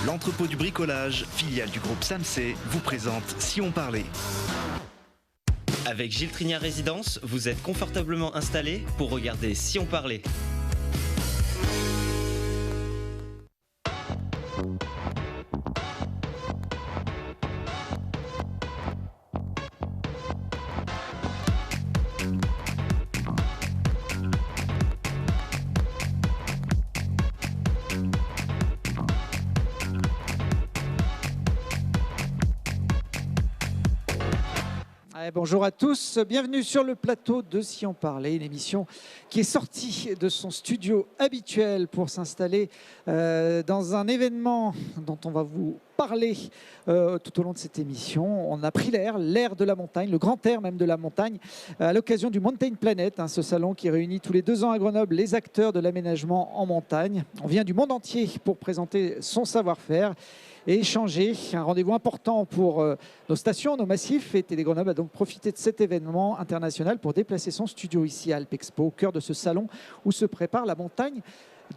L'entrepôt du bricolage, filiale du groupe Samsé, vous présente Si on parlait. Avec Gilles Trignard Résidence, vous êtes confortablement installé pour regarder Si on parlait. Bonjour à tous, bienvenue sur le plateau de Si on parlait, une émission qui est sortie de son studio habituel pour s'installer dans un événement dont on va vous parler tout au long de cette émission. On a pris l'air de la montagne, le grand air même de la montagne, à l'occasion du Mountain Planet, ce salon qui réunit tous les 2 ans à Grenoble les acteurs de l'aménagement en montagne. On vient du monde entier pour présenter son savoir-faire et échanger. Un rendez-vous important pour nos stations, nos massifs. Et Télé Grenoble a donc profité de cet événement international pour déplacer son studio ici à Alpexpo, au cœur de ce salon où se prépare la montagne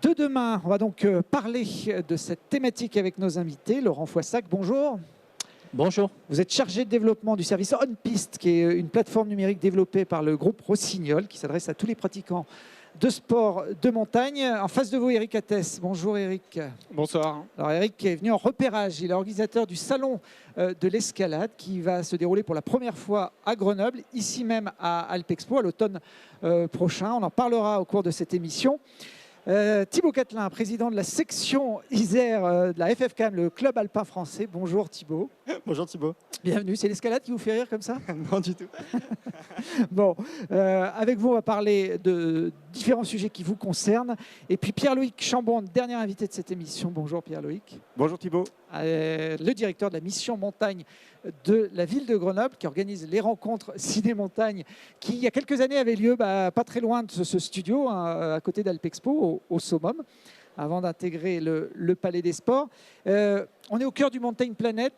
de demain. On va donc parler de cette thématique avec nos invités. Laurent Foissac, bonjour. Bonjour. Vous êtes chargé de développement du service OnPiste, qui est une plateforme numérique développée par le groupe Rossignol, qui s'adresse à tous les pratiquants de sport de montagne. En face de vous, Eric Attès. Bonjour Eric. Bonsoir. Alors Eric est venu en repérage. Il est organisateur du salon de l'escalade qui va se dérouler pour la première fois à Grenoble, ici même à Alpexpo, à l'automne prochain. On en parlera au cours de cette émission. Thibaut Catelin, président de la section Isère de la FFCAM, le club alpin français. Bonjour Thibaut. Bonjour Thibaut. Bienvenue. C'est l'escalade qui vous fait rire comme ça? Non du tout. Bon, avec vous, on va parler de différents sujets qui vous concernent. Et puis Pierre-Loïc Chambon, dernier invité de cette émission. Bonjour Pierre-Loïc. Bonjour Thibaut. Le directeur de la mission montagne de la ville de Grenoble, qui organise les rencontres ciné-montagne, qui il y a quelques années avaient lieu pas très loin de ce studio, à côté d'Alpexpo, au Summum, avant d'intégrer le Palais des Sports. On est au cœur du Mountain Planet.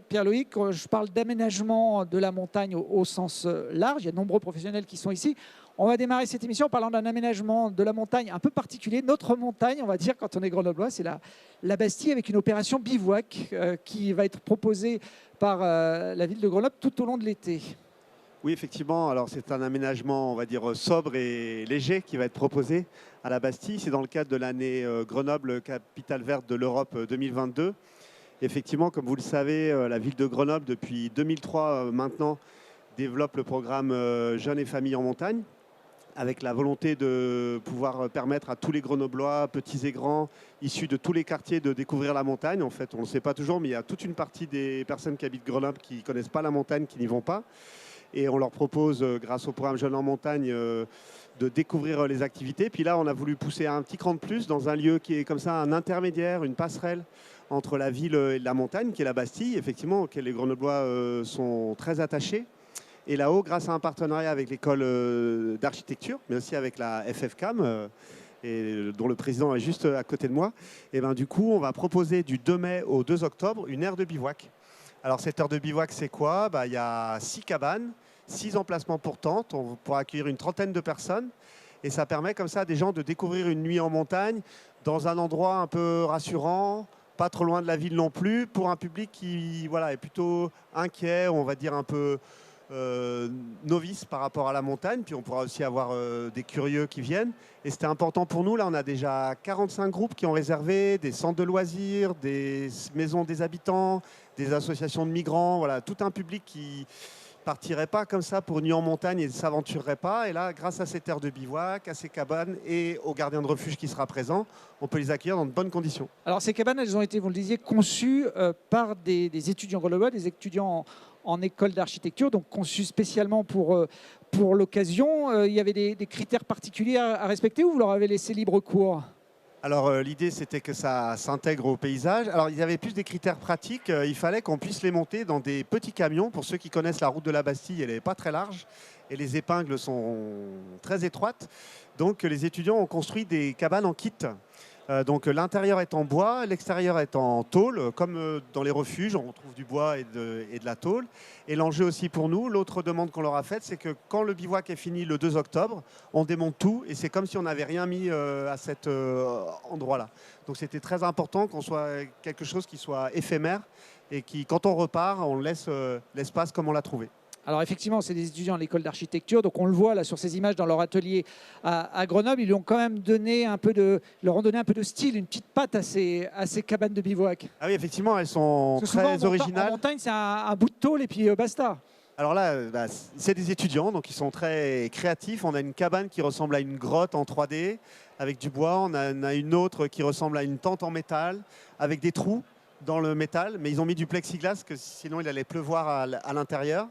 Pierre-Loïc, je parle d'aménagement de la montagne au sens large. Il y a de nombreux professionnels qui sont ici. On va démarrer cette émission en parlant d'un aménagement de la montagne un peu particulier. Notre montagne, on va dire, quand on est grenoblois, c'est la Bastille, avec une opération bivouac qui va être proposée par la ville de Grenoble tout au long de l'été. Oui, effectivement. Alors, c'est un aménagement, on va dire, sobre et léger qui va être proposé à la Bastille. C'est dans le cadre de l'année Grenoble, capitale verte de l'Europe 2022. Effectivement, comme vous le savez, la ville de Grenoble, depuis 2003 maintenant, développe le programme Jeunes et familles en montagne, avec la volonté de pouvoir permettre à tous les Grenoblois, petits et grands, issus de tous les quartiers, de découvrir la montagne. En fait, on ne le sait pas toujours, mais il y a toute une partie des personnes qui habitent Grenoble qui ne connaissent pas la montagne, qui n'y vont pas. Et on leur propose, grâce au programme Jeunes en montagne, de découvrir les activités. Puis là, on a voulu pousser un petit cran de plus dans un lieu qui est comme ça, un intermédiaire, une passerelle entre la ville et la montagne, qui est la Bastille, effectivement, auquel les Grenoblois sont très attachés. Et là-haut, grâce à un partenariat avec l'école d'architecture, mais aussi avec la FFCAM, dont le président est juste à côté de moi, et ben, du coup, on va proposer du 2 mai au 2 octobre une aire de bivouac. Alors, cette aire de bivouac, c'est quoi? Il y a 6 cabanes, 6 emplacements pour tentes. On pourra accueillir une trentaine de personnes. Et ça permet comme ça à des gens de découvrir une nuit en montagne dans un endroit un peu rassurant, pas trop loin de la ville non plus, pour un public qui est plutôt inquiet, on va dire un peu novice par rapport à la montagne. Puis on pourra aussi avoir des curieux qui viennent. Et c'était important pour nous. Là, on a déjà 45 groupes qui ont réservé, des centres de loisirs, des maisons des habitants, des associations de migrants. Voilà, tout un public qui partirait pas comme ça pour une nuit en montagne et ne s'aventurerait pas. Et là, grâce à cette aire de bivouac, à ces cabanes et au gardien de refuge qui sera présent, on peut les accueillir dans de bonnes conditions. Alors ces cabanes, elles ont été, vous le disiez, conçues par des étudiants grenoblois, des étudiants en école d'architecture, donc conçues spécialement pour l'occasion. Il y avait des critères particuliers à respecter ou vous leur avez laissé libre cours? Alors l'idée, c'était que ça s'intègre au paysage. Alors il y avait plus des critères pratiques. Il fallait qu'on puisse les monter dans des petits camions. Pour ceux qui connaissent la route de la Bastille, elle n'est pas très large et les épingles sont très étroites. Donc les étudiants ont construit des cabanes en kit Donc l'intérieur est en bois, l'extérieur est en tôle, comme dans les refuges, on trouve du bois et de la tôle. Et l'enjeu aussi pour nous, l'autre demande qu'on leur a faite, c'est que quand le bivouac est fini le 2 octobre, on démonte tout et c'est comme si on n'avait rien mis à cet endroit-là. Donc c'était très important qu'on soit quelque chose qui soit éphémère et qui, quand on repart, on laisse l'espace comme on l'a trouvé. Alors effectivement, c'est des étudiants de l'école d'architecture, donc on le voit là sur ces images dans leur atelier à Grenoble. Ils lui ont quand même donné un peu leur ont donné un peu de style, une petite patte à ces cabanes de bivouac. Ah oui, effectivement, elles sont très originales. En montagne, c'est un bout de tôle et puis basta. Alors là, c'est des étudiants, donc ils sont très créatifs. On a une cabane qui ressemble à une grotte en 3D avec du bois. On a une autre qui ressemble à une tente en métal avec des trous dans le métal, mais ils ont mis du plexiglas, que sinon il allait pleuvoir à l'intérieur.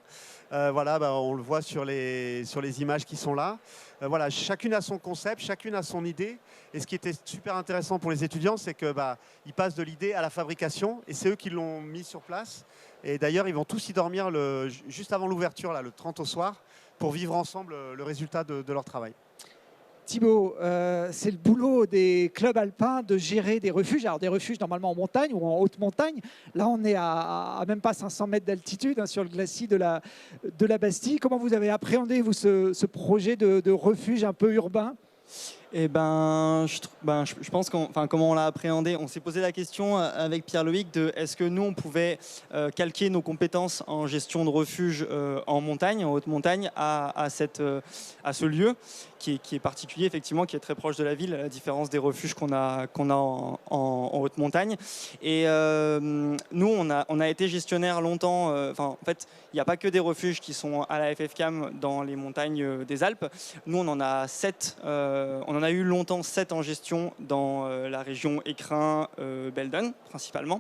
Voilà, on le voit sur les images qui sont là. Voilà, chacune a son concept, chacune a son idée. Et ce qui était super intéressant pour les étudiants, c'est qu'ils passent de l'idée à la fabrication et c'est eux qui l'ont mis sur place. Et d'ailleurs, ils vont tous y dormir juste avant l'ouverture, le 30 au soir, pour vivre ensemble le résultat de leur travail. Thibaut, c'est le boulot des clubs alpins de gérer des refuges. Alors des refuges normalement en montagne ou en haute montagne. Là, on est à même pas 500 mètres d'altitude sur le glacis de la Bastille. Comment vous avez appréhendé, vous, ce projet de refuge un peu urbain ? Eh ben, je pense comment on l'a appréhendé, on s'est posé la question avec Pierre-Loïc de est-ce que nous on pouvait calquer nos compétences en gestion de refuge en montagne, en haute montagne, à ce lieu qui est particulier, effectivement, qui est très proche de la ville, à la différence des refuges qu'on a en haute montagne. Et nous, on a été gestionnaire longtemps. En fait, il n'y a pas que des refuges qui sont à la FFCAM dans les montagnes des Alpes. Nous, on en a 7. On en a eu longtemps 7 en gestion dans la région Écrin-Belledonne, principalement.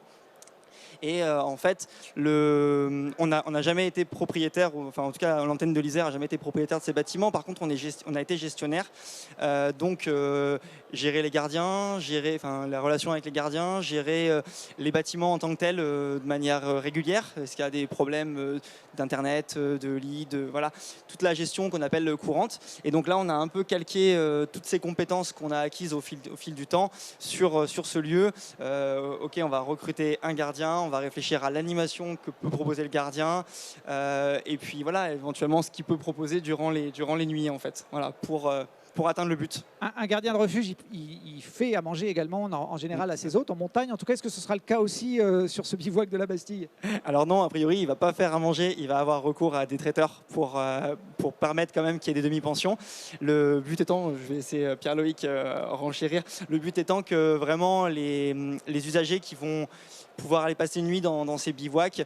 Et en fait, on n'a jamais été propriétaire, enfin en tout cas l'antenne de l'Isère n'a jamais été propriétaire de ces bâtiments. Par contre, on a été gestionnaire, donc gérer les gardiens, gérer la relation avec les gardiens, gérer les bâtiments en tant que tels de manière régulière. Est-ce qu'il y a des problèmes d'internet, de lit, voilà, toute la gestion qu'on appelle courante. Et donc là, on a un peu calqué toutes ces compétences qu'on a acquises au fil du temps sur ce lieu. Ok, on va recruter un gardien, on va réfléchir à l'animation que peut proposer le gardien, et puis voilà, éventuellement ce qu'il peut proposer durant les nuits en fait, voilà, pour atteindre le but. Un gardien de refuge, il fait à manger également en général à ses hôtes en montagne. En tout cas, est-ce que ce sera le cas aussi sur ce bivouac de la Bastille ? Alors non, a priori, il ne va pas faire à manger. Il va avoir recours à des traiteurs pour permettre quand même qu'il y ait des demi-pensions. Le but étant, je vais laisser Pierre-Loïc renchérir, le but étant que vraiment les usagers qui vont pouvoir aller passer une nuit dans ces bivouacs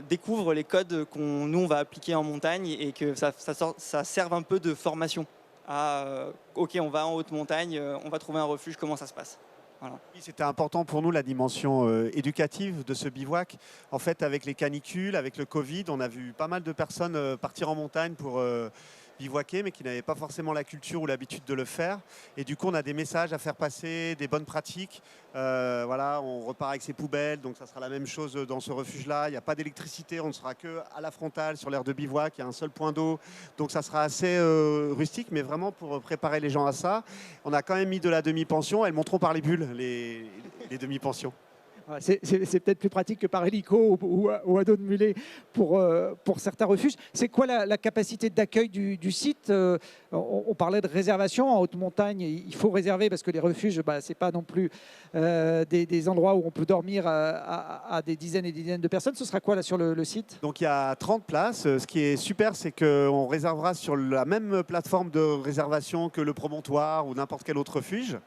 découvrent les codes nous on va appliquer en montagne et que ça serve un peu de formation ok, on va en haute montagne, on va trouver un refuge, comment ça se passe. Voilà. C'était important pour nous la dimension éducative de ce bivouac. En fait, avec les canicules, avec le Covid, on a vu pas mal de personnes partir en montagne pour bivouaquer, mais qui n'avaient pas forcément la culture ou l'habitude de le faire. Et du coup, on a des messages à faire passer, des bonnes pratiques. Voilà, on repart avec ses poubelles, donc ça sera la même chose dans ce refuge-là. Il n'y a pas d'électricité, on ne sera que à la frontale sur l'aire de bivouac. Il y a un seul point d'eau, donc ça sera assez rustique, mais vraiment pour préparer les gens à ça. On a quand même mis de la demi-pension. Elles monteront par les bulles, les demi-pensions. C'est peut-être plus pratique que par hélico ou à dos de mulet pour certains refuges. C'est quoi la capacité d'accueil du site ? On parlait de réservation en haute montagne. Il faut réserver parce que les refuges, ce n'est pas non plus des endroits où on peut dormir à des dizaines et des dizaines de personnes. Ce sera quoi là sur le site ? Donc il y a 30 places. Ce qui est super, c'est qu'on réservera sur la même plateforme de réservation que le promontoire ou n'importe quel autre refuge.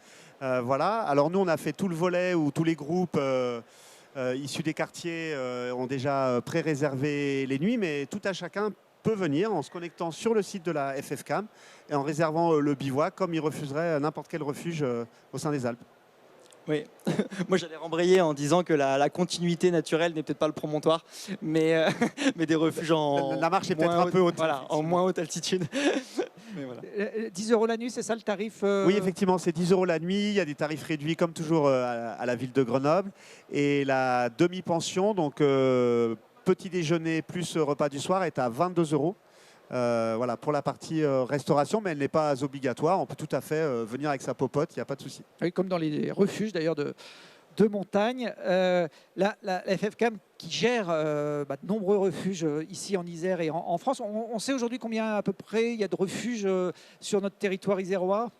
Voilà. Alors nous, on a fait tout le volet où tous les groupes issus des quartiers ont déjà pré-réservé les nuits, mais tout à chacun peut venir en se connectant sur le site de la FFCAM et en réservant le bivouac comme il refuserait n'importe quel refuge au sein des Alpes. Oui, moi j'allais rembrayer en disant que la continuité naturelle n'est peut-être pas le promontoire, mais des refuges La marche est peut-être un peu haute. Voilà, en moins haute altitude. Mais voilà. 10 € la nuit, c'est ça le tarif Oui, effectivement, c'est 10 € la nuit. Il y a des tarifs réduits comme toujours à la ville de Grenoble. Et la demi-pension, donc petit déjeuner plus repas du soir, est à 22 €. Voilà, pour la partie restauration, mais elle n'est pas obligatoire. On peut tout à fait venir avec sa popote, il n'y a pas de souci. Oui, comme dans les refuges d'ailleurs de montagne. La FFCAM qui gère de nombreux refuges ici en Isère et en France. On sait aujourd'hui combien à peu près il y a de refuges sur notre territoire isérois?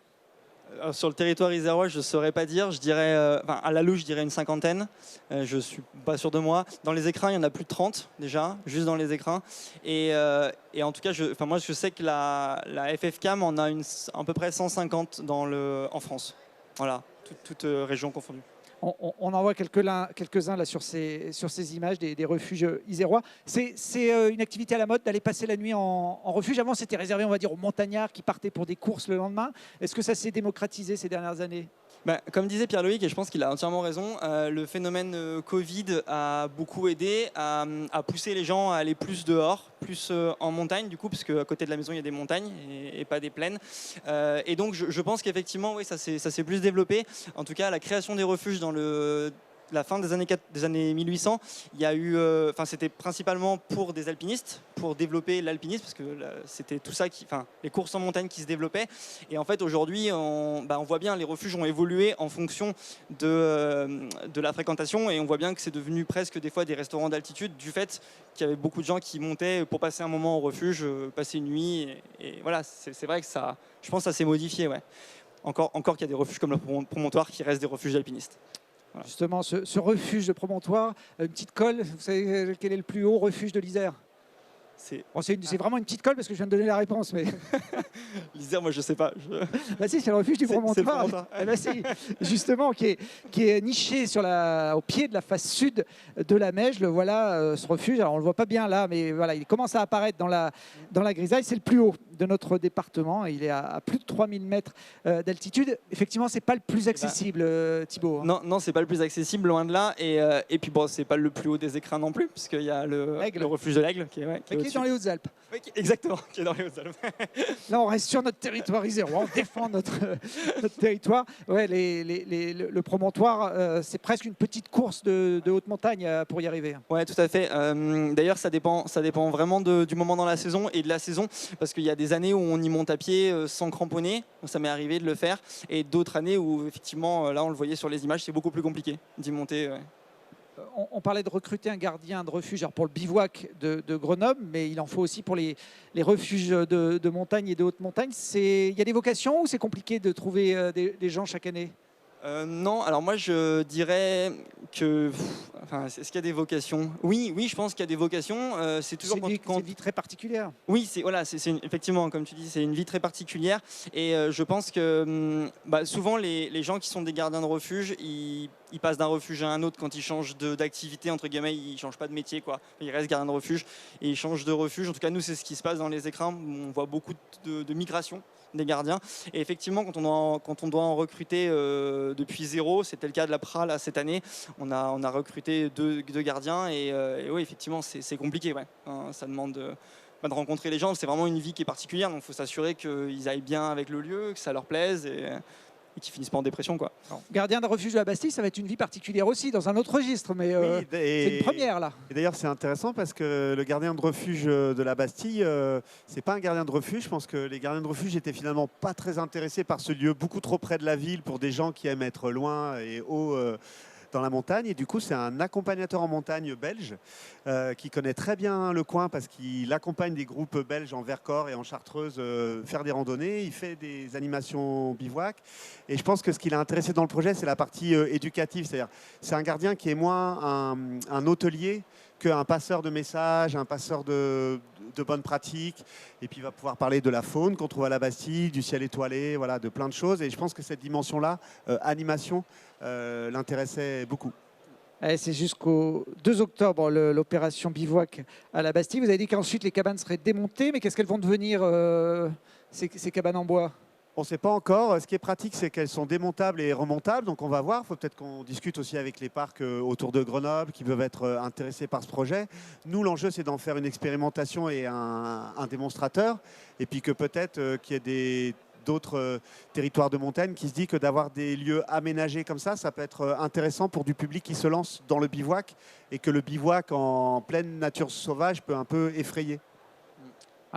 Sur le territoire isérois, je ne saurais pas dire. Je dirais, à la louche, je dirais une cinquantaine. Je ne suis pas sûr de moi. Dans les écrins, il y en a plus de 30 déjà, juste dans les écrins. Et en tout cas, moi, je sais que la FFCAM en a à peu près 150 en France. Voilà, toutes régions confondues. On en voit quelques-uns là sur ces images des refuges isérois. C'est une activité à la mode d'aller passer la nuit en refuge. Avant, c'était réservé, on va dire, aux montagnards qui partaient pour des courses le lendemain. Est-ce que ça s'est démocratisé ces dernières années? Comme disait Pierre-Loïc, et je pense qu'il a entièrement raison, le phénomène Covid a beaucoup aidé à pousser les gens à aller plus dehors, plus en montagne, du coup, parce qu'à côté de la maison, il y a des montagnes et pas des plaines. Et donc, je pense qu'effectivement, oui, ça s'est plus développé. En tout cas, la création des refuges dans la fin des années 1800, il y a eu, c'était principalement pour des alpinistes, pour développer l'alpinisme, parce que c'était tout ça, les courses en montagne qui se développaient. Et en fait, aujourd'hui, on voit bien les refuges ont évolué en fonction de la fréquentation, et on voit bien que c'est devenu presque des fois des restaurants d'altitude, du fait qu'il y avait beaucoup de gens qui montaient pour passer un moment au refuge, passer une nuit. Et voilà, c'est vrai que ça, je pense que ça s'est modifié. Ouais. Encore qu'il y a des refuges comme le Promontoire qui restent des refuges d'alpinistes. Voilà. Justement, ce refuge de Promontoire, une petite colle, vous savez quel est le plus haut refuge de l'Isère? C'est vraiment une petite colle parce que je viens de donner la réponse. Mais... L'Isère, moi je sais pas. Si, c'est le refuge du Promontoire. Si, justement, qui est niché au pied de la face sud de la Meije. Le voilà, ce refuge. Alors on le voit pas bien là, mais voilà, il commence à apparaître dans la grisaille. C'est le plus haut de notre département. Il est à plus de 3000 mètres d'altitude. Effectivement, c'est pas le plus accessible, Thibaut. Hein. Non, c'est pas le plus accessible, loin de là. Et puis bon, c'est pas le plus haut des écrins non plus, puisqu'il y a le refuge de l'Aigle qui est dans les Hautes-Alpes. Oui, exactement, qui est dans les Hautes-Alpes. Là, on reste sur notre territoire isérois, on défend notre territoire. Ouais, le Promontoire, c'est presque une petite course de haute montagne pour y arriver. Oui, tout à fait. D'ailleurs, ça dépend vraiment du moment dans la saison et de la saison, parce qu'il y a des années où on y monte à pied sans cramponner, ça m'est arrivé de le faire, et d'autres années où, effectivement, là, on le voyait sur les images, c'est beaucoup plus compliqué d'y monter. Ouais. On parlait de recruter un gardien de refuge pour le bivouac de Grenoble, mais il en faut aussi pour les refuges de montagne et de haute montagne. Il y a des vocations ou c'est compliqué de trouver des gens chaque année? Non, alors moi je dirais que... est-ce qu'il y a des vocations? Oui, je pense qu'il y a des vocations. C'est toujours une vie très particulière. Oui, effectivement, comme tu dis, c'est une vie très particulière. Et je pense que souvent les gens qui sont des gardiens de refuge, ils passent d'un refuge à un autre quand ils changent d'activité, entre guillemets, ils ne changent pas de métier, quoi. Ils restent gardiens de refuge et ils changent de refuge. En tout cas, nous, c'est ce qui se passe dans les écrins. On voit beaucoup de migration des gardiens. Et effectivement, quand on doit en recruter depuis zéro, c'était le cas de la PRA là, cette année, on a recruté deux gardiens et oui, effectivement, c'est compliqué. Ouais. Ça demande de rencontrer les gens. C'est vraiment une vie qui est particulière, donc il faut s'assurer qu'ils aillent bien avec le lieu, que ça leur plaise et qui finissent pas en dépression, quoi. Gardien de refuge de la Bastille, ça va être une vie particulière aussi, dans un autre registre, mais c'est une première là. Et d'ailleurs, c'est intéressant parce que le gardien de refuge de la Bastille, c'est pas un gardien de refuge. Je pense que les gardiens de refuge étaient finalement pas très intéressés par ce lieu, beaucoup trop près de la ville pour des gens qui aiment être loin et haut dans la montagne. Et du coup, c'est un accompagnateur en montagne belge qui connaît très bien le coin parce qu'il accompagne des groupes belges en Vercors et en Chartreuse faire des randonnées. Il fait des animations bivouac. Et je pense que ce qui l'a intéressé dans le projet, c'est la partie éducative. C'est-à-dire, c'est un gardien qui est moins un hôtelier qu'un passeur de messages, un passeur de bonnes pratiques. Et puis, il va pouvoir parler de la faune qu'on trouve à la Bastille, du ciel étoilé, voilà, de plein de choses. Et je pense que cette dimension-là, animation, l'intéressait beaucoup. C'est jusqu'au 2 octobre l'opération bivouac à la Bastille. Vous avez dit qu'ensuite les cabanes seraient démontées, mais qu'est-ce qu'elles vont devenir ces cabanes en bois? On ne sait pas encore. Ce qui est pratique, c'est qu'elles sont démontables et remontables. Donc on va voir. Il faut peut-être qu'on discute aussi avec les parcs autour de Grenoble qui peuvent être intéressés par ce projet. Nous, l'enjeu, c'est d'en faire une expérimentation et un démonstrateur. Et puis que peut-être qu'il y ait d'autres territoires de montagne qui se disent que d'avoir des lieux aménagés comme ça peut être intéressant pour du public qui se lance dans le bivouac et que le bivouac en pleine nature sauvage peut un peu effrayer.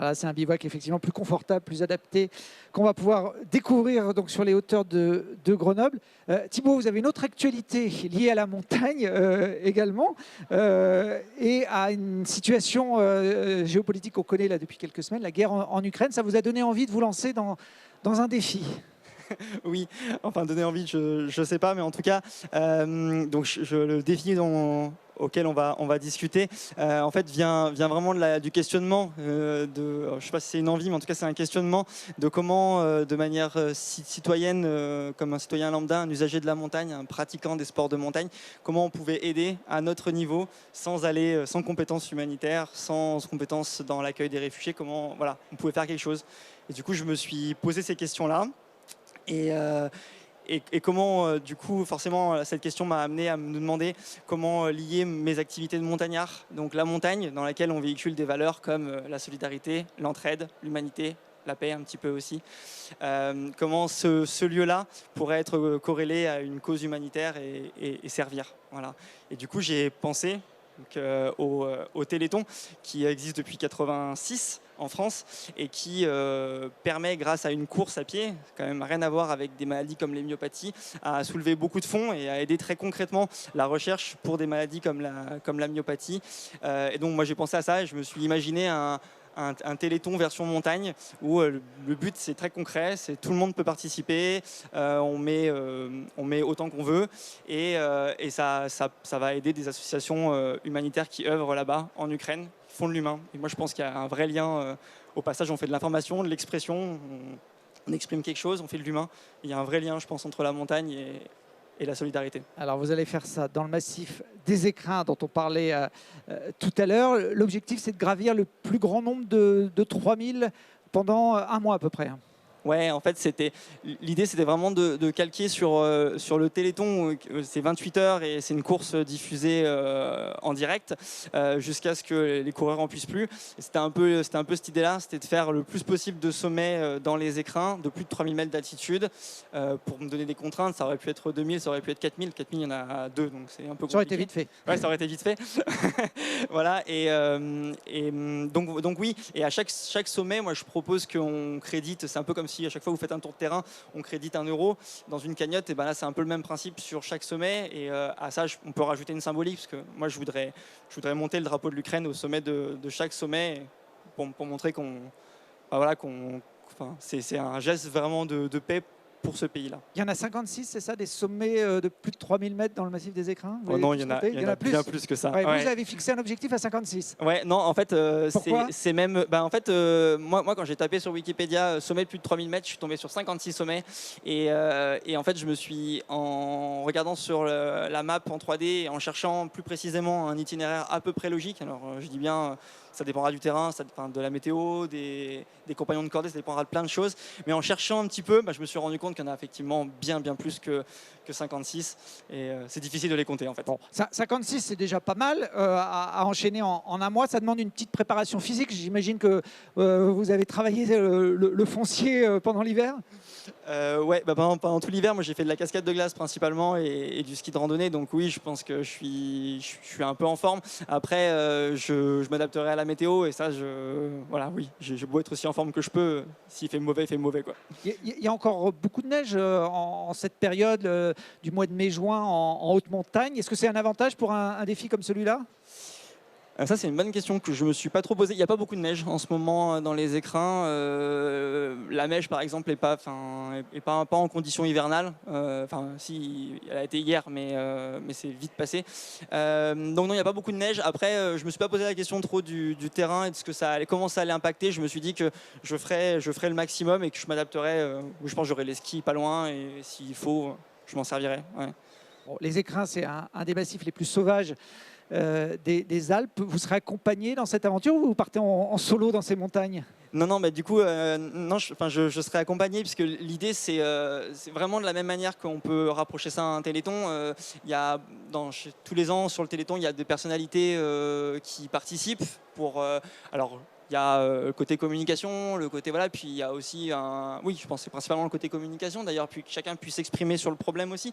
Voilà, c'est un bivouac effectivement plus confortable, plus adapté, qu'on va pouvoir découvrir donc sur les hauteurs de Grenoble. Thibaut, vous avez une autre actualité liée à la montagne également et à une situation géopolitique qu'on connaît là depuis quelques semaines, la guerre en Ukraine. Ça vous a donné envie de vous lancer dans un défi? Oui, enfin donner envie, je ne sais pas, mais en tout cas, donc le défi auquel on va discuter, en fait, vient vraiment du questionnement, je ne sais pas si c'est une envie, mais en tout cas, c'est un questionnement de comment, de manière citoyenne, comme un citoyen lambda, un usager de la montagne, un pratiquant des sports de montagne, comment on pouvait aider à notre niveau, sans compétences humanitaires, sans compétences dans l'accueil des réfugiés, comment voilà, on pouvait faire quelque chose. Et du coup, je me suis posé ces questions-là. Et comment, du coup, forcément, cette question m'a amené à me demander comment lier mes activités de montagnard, donc la montagne, dans laquelle on véhicule des valeurs comme la solidarité, l'entraide, l'humanité, la paix un petit peu aussi. Comment ce lieu-là pourrait être corrélé à une cause humanitaire et servir. Voilà. Et du coup, j'ai pensé au Téléthon, qui existe depuis 1986 en France et qui permet, grâce à une course à pied, quand même rien à voir avec des maladies comme les myopathies, à soulever beaucoup de fonds et à aider très concrètement la recherche pour des maladies comme la myopathie. Et donc moi j'ai pensé à ça et je me suis imaginé un téléthon version montagne où le but c'est très concret, c'est tout le monde peut participer, on met autant qu'on veut et ça va aider des associations humanitaires qui œuvrent là-bas en Ukraine, qui font de l'humain. Et moi je pense qu'il y a un vrai lien, au passage on fait de l'information, de l'expression, on exprime quelque chose, on fait de l'humain. Il y a un vrai lien je pense entre la montagne et la solidarité. Alors vous allez faire ça dans le massif des Écrins dont on parlait tout à l'heure. L'objectif c'est de gravir le plus grand nombre de 3000 pendant un mois à peu près. Ouais, en fait, l'idée, c'était vraiment de calquer sur le Téléthon. C'est 28 heures et c'est une course diffusée en direct jusqu'à ce que les coureurs en puissent plus. C'était un peu cette idée-là, c'était de faire le plus possible de sommets dans les écrins, de plus de 3000 mètres d'altitude. Pour me donner des contraintes, ça aurait pu être 2000, ça aurait pu être 4000. 4000, il y en a 2, donc c'est un peu compliqué. Ça aurait été vite fait. Ouais, ça aurait été vite fait. Voilà, donc oui, et à chaque sommet, moi je propose qu'on crédite, c'est un peu comme si à chaque fois que vous faites un tour de terrain, on crédite 1 euro dans une cagnotte, et ben là c'est un peu le même principe sur chaque sommet, et à ça on peut rajouter une symbolique, parce que moi je voudrais monter le drapeau de l'Ukraine au sommet de chaque sommet, pour montrer c'est un geste vraiment de paix pour ce pays-là. Il y en a 56, c'est ça, des sommets de plus de 3000 mètres dans le massif des Écrins? Oh non, il y en a bien plus que ça. Ouais, ouais. Vous avez fixé un objectif à 56. Ouais, non, en fait, c'est même. En fait, moi, quand j'ai tapé sur Wikipédia sommet de plus de 3000 mètres, je suis tombé sur 56 sommets. Et en fait, je me suis, en regardant sur la map en 3D, en cherchant plus précisément un itinéraire à peu près logique, alors je dis bien. Ça dépendra du terrain, de la météo, des compagnons de cordée, ça dépendra de plein de choses. Mais en cherchant un petit peu, je me suis rendu compte qu'il y en a effectivement bien plus que 56. Et c'est difficile de les compter en fait. Bon, 56, c'est déjà pas mal à enchaîner en un mois. Ça demande une petite préparation physique. J'imagine que vous avez travaillé le foncier pendant l'hiver. Ouais, pendant tout l'hiver, moi j'ai fait de la cascade de glace principalement et du ski de randonnée. Donc oui, je pense que je suis un peu en forme. Après, je m'adapterai à la météo et ça, j'ai beau être aussi en forme que je peux. S'il fait mauvais, il fait mauvais quoi. Il y a encore beaucoup de neige en cette période du mois de mai-juin en haute montagne. Est-ce que c'est un avantage pour un défi comme celui-là ? Ça, c'est une bonne question que je ne me suis pas trop posée. Il n'y a pas beaucoup de neige en ce moment dans les écrins. La neige, par exemple, n'est pas en condition hivernale. Si, elle a été hier, mais c'est vite passé. Donc non, il n'y a pas beaucoup de neige. Après, je ne me suis pas posé la question trop du terrain et de comment ça allait impacter. Je me suis dit que je ferais le maximum et que je m'adapterais. Je pense que j'aurai les skis pas loin et s'il faut, je m'en servirai. Ouais. Bon, les écrins, c'est un des massifs les plus sauvages des Alpes. Vous serez accompagné dans cette aventure ou vous partez en solo dans ces montagnes ? Non, du coup, je serai accompagné puisque l'idée, c'est vraiment de la même manière qu'on peut rapprocher ça à un téléthon. Tous les ans, sur le téléthon, il y a des personnalités qui participent pour... il y a le côté communication, le côté puis il y a aussi je pense que c'est principalement le côté communication d'ailleurs, puis que chacun puisse s'exprimer sur le problème aussi.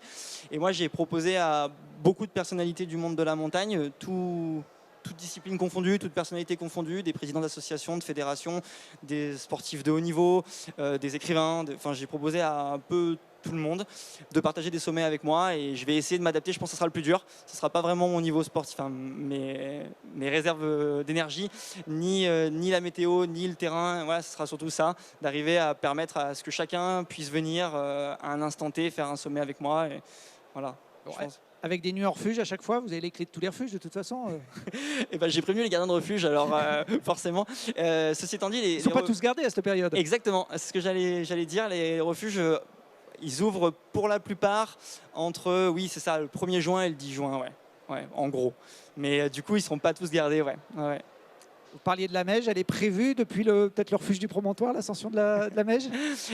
Et moi j'ai proposé à beaucoup de personnalités du monde de la montagne, tous toutes disciplines confondues, toutes personnalités confondues, des présidents d'associations, de fédérations, des sportifs de haut niveau, des écrivains. Enfin, j'ai proposé à un peu tout le monde de partager des sommets avec moi et je vais essayer de m'adapter. Je pense que ce sera le plus dur. Ce ne sera pas vraiment mon niveau sportif, enfin, mes réserves d'énergie, ni la météo, ni le terrain. Voilà, ce sera surtout ça, d'arriver à permettre à ce que chacun puisse venir à un instant T faire un sommet avec moi. Et voilà. Bon, avec des nuits en refuge à chaque fois, vous avez les clés de tous les refuges de toute façon. Et ben, j'ai prévenu les gardiens de refuge, alors forcément. Ceci étant dit, ils ne sont pas tous gardés à cette période. Exactement, c'est ce que j'allais dire. Les refuges, ils ouvrent pour la plupart entre, oui c'est ça, le 1er juin et le 10 juin, ouais, en gros. Mais du coup, ils ne seront pas tous gardés, ouais. Vous parliez de la Meige, elle est prévue depuis peut-être le refuge du Promontoire, l'ascension de la Meige.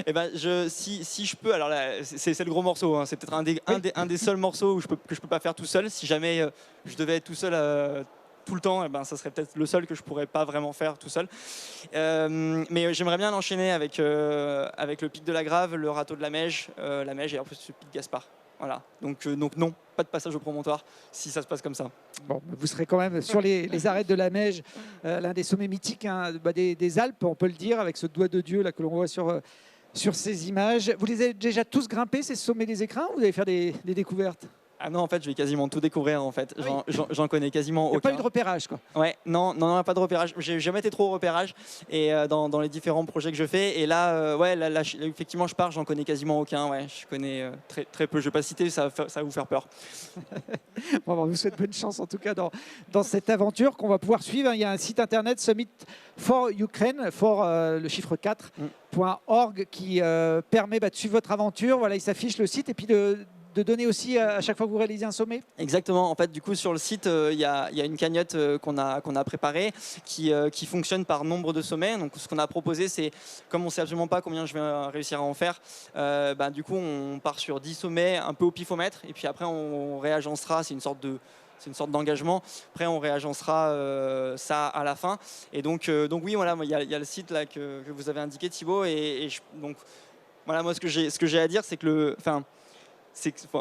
Eh ben, si je peux, alors là, c'est le gros morceau, hein. C'est peut-être un des seuls morceaux que je peux pas faire tout seul. Si jamais je devais être tout seul tout le temps, eh ben, ça serait peut-être le seul que je pourrais pas vraiment faire tout seul. Mais j'aimerais bien l'enchaîner avec le pic de la Grave, le râteau de la Meige et en plus le pic Gaspard. Voilà. Donc non, pas de passage au promontoire si ça se passe comme ça. Bon, vous serez quand même sur les arêtes de la Meige, l'un des sommets mythiques des Alpes, on peut le dire, avec ce doigt de Dieu là, que l'on voit sur ces images. Vous les avez déjà tous grimpés, ces sommets des Écrins, ou vous allez faire des découvertes? Ah non, en fait, je vais quasiment tout découvrir. En fait, j'en connais quasiment aucun. Il n'y a pas eu de repérage, quoi. Ouais, non, pas de repérage. J'ai jamais été trop au repérage et dans les différents projets que je fais. Et là, là, effectivement, je pars, j'en connais quasiment aucun. Ouais, je connais très peu. Je vais pas citer, ça va vous faire peur. Bon, on vous souhaite bonne chance en tout cas dans cette aventure qu'on va pouvoir suivre. Il y a un site internet Summit for Ukraine, le chiffre 4.org qui permet de suivre votre aventure. Voilà, il s'affiche le site et puis de donner aussi à chaque fois que vous réalisez un sommet. Exactement. En fait, du coup, sur le site, il y a une cagnotte qu'on a préparée qui fonctionne par nombre de sommets. Donc, ce qu'on a proposé, c'est, comme on ne sait absolument pas combien je vais réussir à en faire, du coup, on part sur 10 sommets un peu au pifomètre. Et puis après, on réagencera. C'est une sorte d'engagement. Après, on réagencera ça à la fin. Et donc oui, voilà, il y a le site là que vous avez indiqué, Thibaut. Donc, voilà, moi, ce que j'ai à dire, c'est que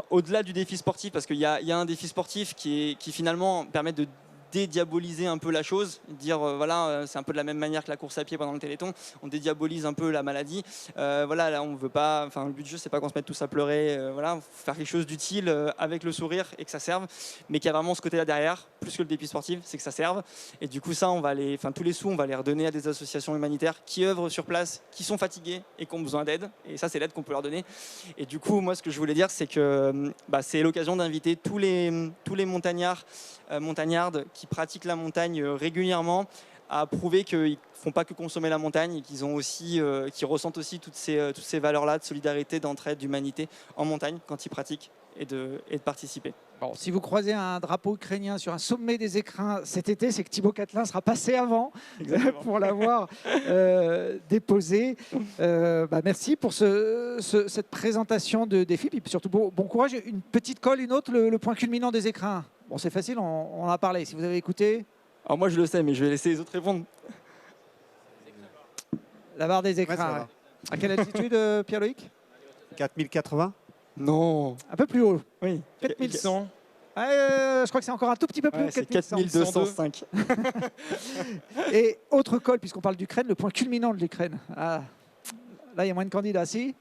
au-delà du défi sportif, parce qu'il y a un défi sportif qui finalement permet de dédiaboliser un peu la chose, dire voilà, c'est un peu de la même manière que la course à pied pendant le Téléthon, on dédiabolise un peu la maladie. Voilà, là on veut pas, enfin le but du jeu c'est pas qu'on se mette tous à pleurer, voilà, faire quelque chose d'utile avec le sourire et que ça serve, mais qu'il y a vraiment ce côté-là derrière, plus que le défi sportif, c'est que ça serve. Et du coup ça, tous les sous, on va les redonner à des associations humanitaires qui œuvrent sur place, qui sont fatiguées et qui ont besoin d'aide. Et ça, c'est l'aide qu'on peut leur donner. Et du coup, moi, ce que je voulais dire, c'est que c'est l'occasion d'inviter tous les montagnards, montagnardes qui pratiquent la montagne régulièrement à prouver qu'ils ne font pas que consommer la montagne et qu'ils ressentent aussi toutes ces valeurs-là de solidarité, d'entraide, d'humanité en montagne quand ils pratiquent et de participer. Bon, si vous croisez un drapeau ukrainien sur un sommet des Écrins cet été, c'est que Thibaut Catelin sera passé avant pour l'avoir déposé. Merci pour cette présentation de défi, et puis surtout bon courage. Une petite colle, une autre, le point culminant des Écrins. Bon, c'est facile, on en a parlé. Si vous avez écouté. Alors moi je le sais, mais je vais laisser les autres répondre. La barre des Écrins. Ouais. À quelle altitude, Pierre-Loïc? 4080. Non. Un peu plus haut. Oui. 4100. Je crois que c'est encore un tout petit peu plus haut. C'est 4205. Et autre col, puisqu'on parle d'Ukraine, le point culminant de l'Ukraine. Ah, là, il y a moins de candidats. Si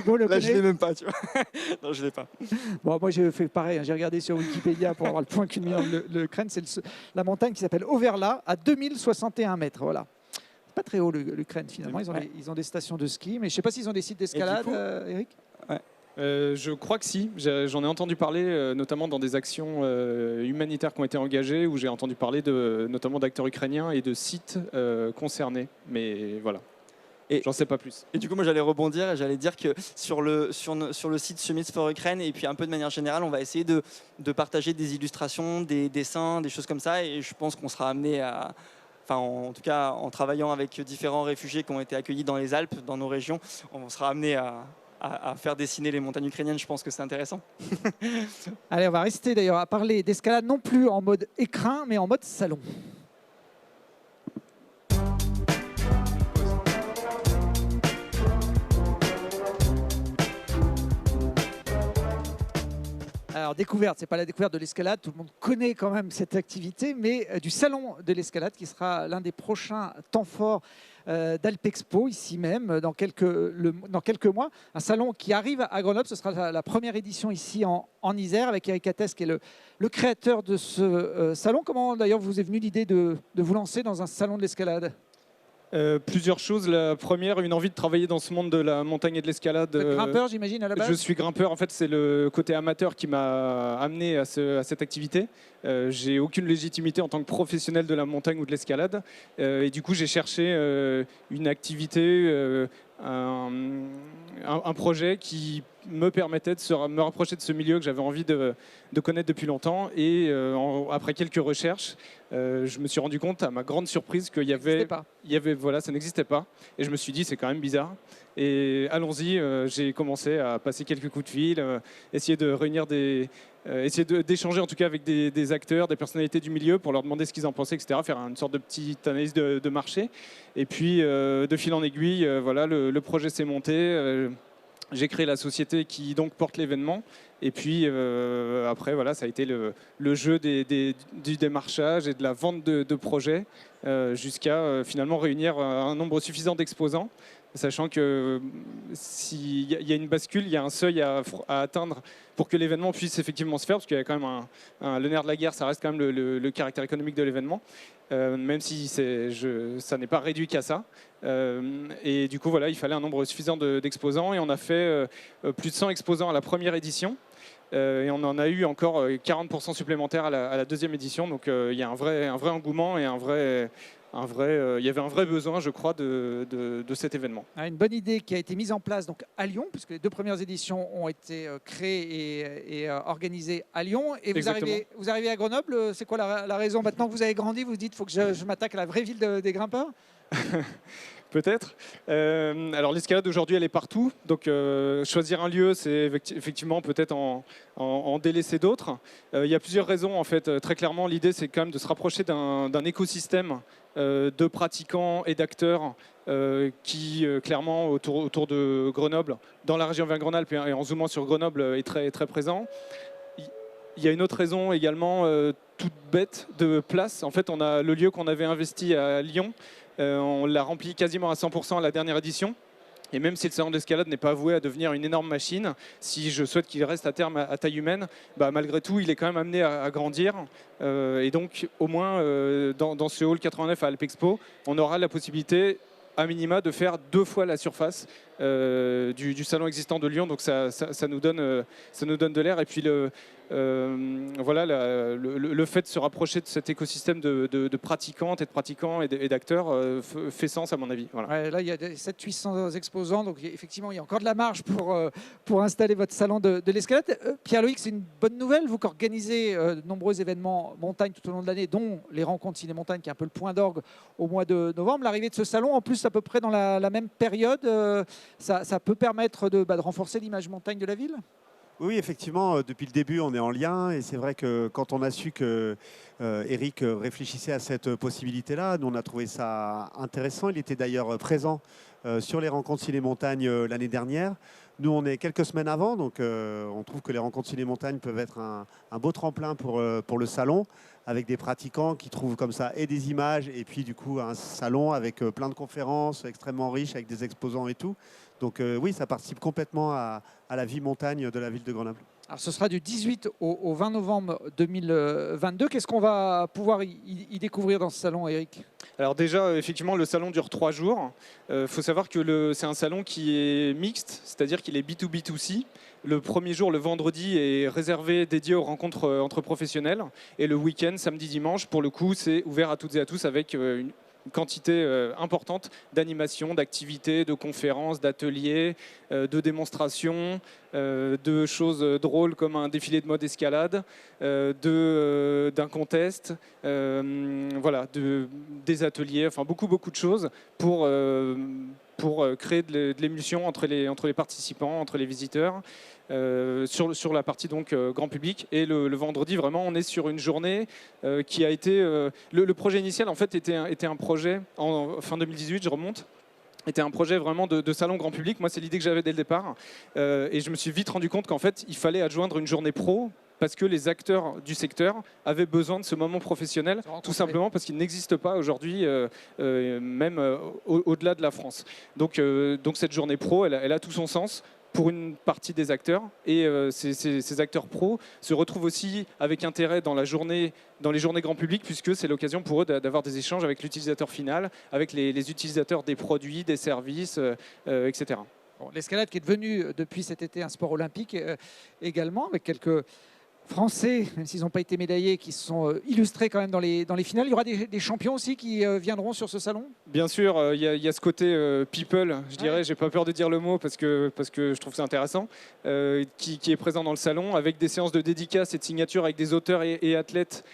là, je ne l'ai même pas, tu vois. Non, je ne l'ai pas. Bon, moi, j'ai fait pareil. J'ai regardé sur Wikipédia pour avoir le point culminant de l'Ukraine. C'est la montagne qui s'appelle Overla, à 2061 mètres. Voilà. C'est pas très haut, l'Ukraine, finalement. Ils ont des stations de ski, mais je ne sais pas s'ils ont des sites d'escalade, Eric. Ouais. Je crois que si. J'en ai entendu parler, notamment dans des actions humanitaires qui ont été engagées, où j'ai entendu parler notamment d'acteurs ukrainiens et de sites concernés. Mais voilà. J'en sais pas plus. Et du coup, moi, j'allais rebondir et j'allais dire que sur le site Summit for Ukraine, et puis un peu de manière générale, on va essayer de partager des illustrations, des dessins, des choses comme ça. Et je pense qu'on sera amené à... en tout cas, en travaillant avec différents réfugiés qui ont été accueillis dans les Alpes, dans nos régions, on sera amené à faire dessiner les montagnes ukrainiennes. Je pense que c'est intéressant. Allez, on va rester d'ailleurs à parler d'escalade, non plus en mode écrin, mais en mode salon. Alors découverte, c'est pas la découverte de l'escalade, tout le monde connaît quand même cette activité, mais du salon de l'escalade qui sera l'un des prochains temps forts d'Alpexpo, ici même, dans quelques mois. Un salon qui arrive à Grenoble, ce sera la première édition ici en Isère, avec Eric Attès qui est le créateur de ce salon. Comment d'ailleurs vous est venue l'idée de vous lancer dans un salon de l'escalade ? Plusieurs choses. La première, une envie de travailler dans ce monde de la montagne et de l'escalade. Vous êtes grimpeur, j'imagine, à la base ? Je suis grimpeur. En fait, c'est le côté amateur qui m'a amené à cette activité. J'ai aucune légitimité en tant que professionnel de la montagne ou de l'escalade. Et du coup, j'ai cherché une activité, un projet qui me permettait de me rapprocher de ce milieu que j'avais envie de connaître depuis longtemps. Et après quelques recherches, je me suis rendu compte, à ma grande surprise, qu'il y avait, voilà, ça n'existait pas. Et je me suis dit, c'est quand même bizarre. Et allons-y, j'ai commencé à passer quelques coups de fil, essayer de réunir essayer d'échanger en tout cas avec des acteurs, des personnalités du milieu pour leur demander ce qu'ils en pensaient, etc. Faire une sorte de petite analyse de marché. Et puis, de fil en aiguille, voilà, le projet s'est monté. J'ai créé la société qui donc porte l'événement. Et puis après, voilà, ça a été le jeu du démarchage et de la vente de projets jusqu'à finalement réunir un nombre suffisant d'exposants, sachant que s'il y a une bascule, il y a un seuil à atteindre pour que l'événement puisse effectivement se faire, parce qu'il y a quand même le nerf de la guerre, ça reste quand même le caractère économique de l'événement, même si ça n'est pas réduit qu'à ça. Et du coup, voilà, il fallait un nombre suffisant d'exposants, et on a fait plus de 100 exposants à la première édition. Et on en a eu encore 40% supplémentaires à la deuxième édition. Donc il y a un vrai engouement et il y avait un vrai besoin, je crois, de cet événement. Une bonne idée qui a été mise en place donc à Lyon, puisque les 2 premières éditions ont été créées et organisées à Lyon. Et vous arrivez à Grenoble. C'est quoi la raison? Maintenant que vous avez grandi, vous vous dites, il faut que je m'attaque à la vraie ville des grimpeurs? Peut-être. Alors l'escalade aujourd'hui, elle est partout. Donc choisir un lieu, c'est effectivement peut-être en délaisser d'autres. Il y a plusieurs raisons en fait. Très clairement, l'idée c'est quand même de se rapprocher d'un écosystème de pratiquants et d'acteurs qui clairement autour de Grenoble, dans la région Auvergne-Rhône-Alpes et en zoomant sur Grenoble, est très, très présent. Il y a une autre raison également, toute bête, de place. En fait, on a le lieu qu'on avait investi à Lyon. On l'a rempli quasiment à 100% à la dernière édition. Et même si le salon d'escalade n'est pas voué à devenir une énorme machine, si je souhaite qu'il reste à terme à taille humaine, malgré tout, il est quand même amené à grandir. Et donc, au moins, dans ce hall 89 à Alpexpo, on aura la possibilité, à minima, de faire 2 fois la surface du salon existant de Lyon. Donc, ça nous donne de l'air. Et puis, voilà, le fait de se rapprocher de cet écosystème de pratiquantes et de pratiquants et d'acteurs fait sens à mon avis. Voilà. Ouais, là, il y a 700-800 exposants, donc effectivement, il y a encore de la marge pour installer votre salon de l'escalade. Pierre-Loïc, c'est une bonne nouvelle, vous qui organisez de nombreux événements montagne tout au long de l'année, dont les rencontres ciné-montagne, qui est un peu le point d'orgue au mois de novembre. L'arrivée de ce salon, en plus, à peu près dans la même période, ça peut permettre de renforcer l'image montagne de la ville ? Oui, effectivement, depuis le début, on est en lien. Et c'est vrai que quand on a su que Eric réfléchissait à cette possibilité-là, nous, on a trouvé ça intéressant. Il était d'ailleurs présent sur les rencontres ciné-montagne l'année dernière. Nous, on est quelques semaines avant, donc on trouve que les rencontres ciné-montagne peuvent être un beau tremplin pour le salon, avec des pratiquants qui trouvent comme ça et des images, et puis du coup un salon avec plein de conférences extrêmement riches, avec des exposants et tout. Donc oui, ça participe complètement à la vie montagne de la ville de Grenoble. Alors, ce sera du 18 au 20 novembre 2022. Qu'est-ce qu'on va pouvoir y découvrir dans ce salon, Eric ? Alors déjà, effectivement, le salon dure 3 jours. Faut savoir que c'est un salon qui est mixte, c'est-à-dire qu'il est B2B2C. Le premier jour, le vendredi, est réservé, dédié aux rencontres entre professionnels. Et le week-end, samedi, dimanche, pour le coup, c'est ouvert à toutes et à tous avec une quantité importante d'animations, d'activités, de conférences, d'ateliers, de démonstrations, de choses drôles comme un défilé de mode escalade, d'un contest, voilà, des ateliers, enfin beaucoup de choses pour créer de l'émulsion entre les participants, entre les visiteurs. Sur la partie donc grand public, et le vendredi vraiment on est sur une journée qui a été le projet initial en fait était un projet en fin 2018, je remonte, était un projet vraiment de salon grand public. Moi c'est l'idée que j'avais dès le départ, et je me suis vite rendu compte qu'en fait il fallait adjoindre une journée pro parce que les acteurs du secteur avaient besoin de ce moment professionnel, tout simplement parce qu'il n'existe pas aujourd'hui, même au-delà de la France. Donc cette journée pro, elle a tout son sens pour une partie des acteurs, et ces acteurs pro se retrouvent aussi avec intérêt dans les journées grand public, puisque c'est l'occasion pour eux d'avoir des échanges avec l'utilisateur final, avec les utilisateurs des produits, des services, etc. Bon, l'escalade qui est devenue depuis cet été un sport olympique également, avec quelques Français, même s'ils n'ont pas été médaillés, qui se sont illustrés quand même dans les finales. Il y aura des champions aussi qui viendront sur ce salon? Bien sûr, il y a ce côté people, je dirais, j'ai pas peur de dire le mot parce que je trouve ça intéressant, qui est présent dans le salon, avec des séances de dédicaces et de signatures avec des auteurs et athlètes